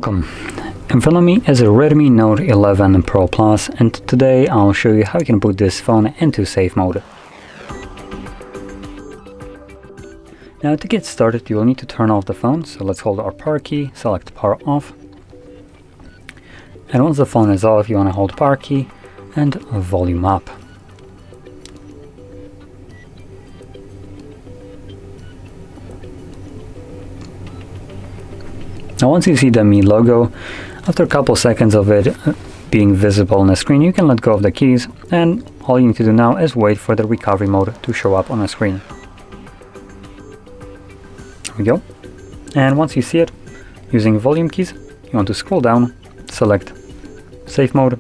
Welcome. In front of me is a Redmi Note 11 Pro Plus, and today I'll show you how you can put this phone into safe mode. Now to get started you will need to turn off the phone, so let's hold our power key, select power off. And once the phone is off you want to hold power key and volume up. Now once you see the Mi logo, after a couple seconds of it being visible on the screen, you can let go of the keys, and all you need to do now is wait for the recovery mode to show up on the screen. There we go. And once you see it, using volume keys, you want to scroll down, select safe mode,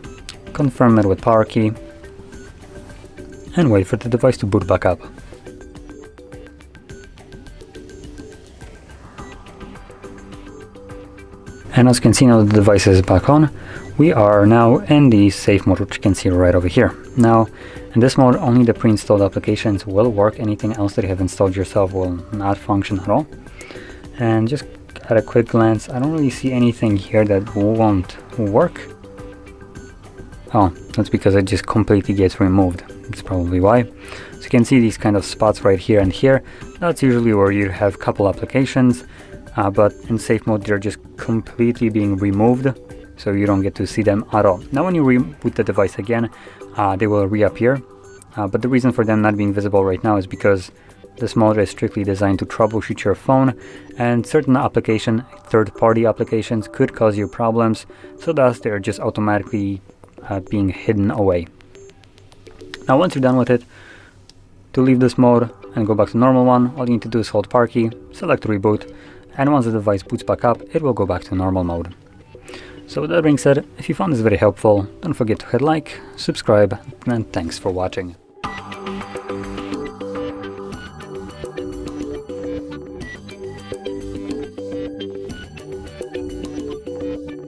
confirm it with power key, and wait for the device to boot back up. And as you can see now the device is back on, we are now in the safe mode, which you can see right over here. Now in this mode only the pre-installed applications will work, anything else that you have installed yourself will not function at all. And just at a quick glance, I don't really see anything here that won't work. Oh, that's because it just completely gets removed. That's probably why. So you can see these kind of spots right here and here. That's usually where you have a couple applications. But in safe mode they're just completely being removed, so you don't get to see them at all. Now when you reboot the device again, they will reappear, but the reason for them not being visible right now is because this mode is strictly designed to troubleshoot your phone, and certain third-party applications could cause you problems, so thus they're just automatically being hidden away. Now once you're done with it, to leave this mode and go back to normal one, all you need to do is hold power key, select reboot, and once the device boots back up, it will go back to normal mode. So with that being said, if you found this very helpful, don't forget to hit like, subscribe, and thanks for watching.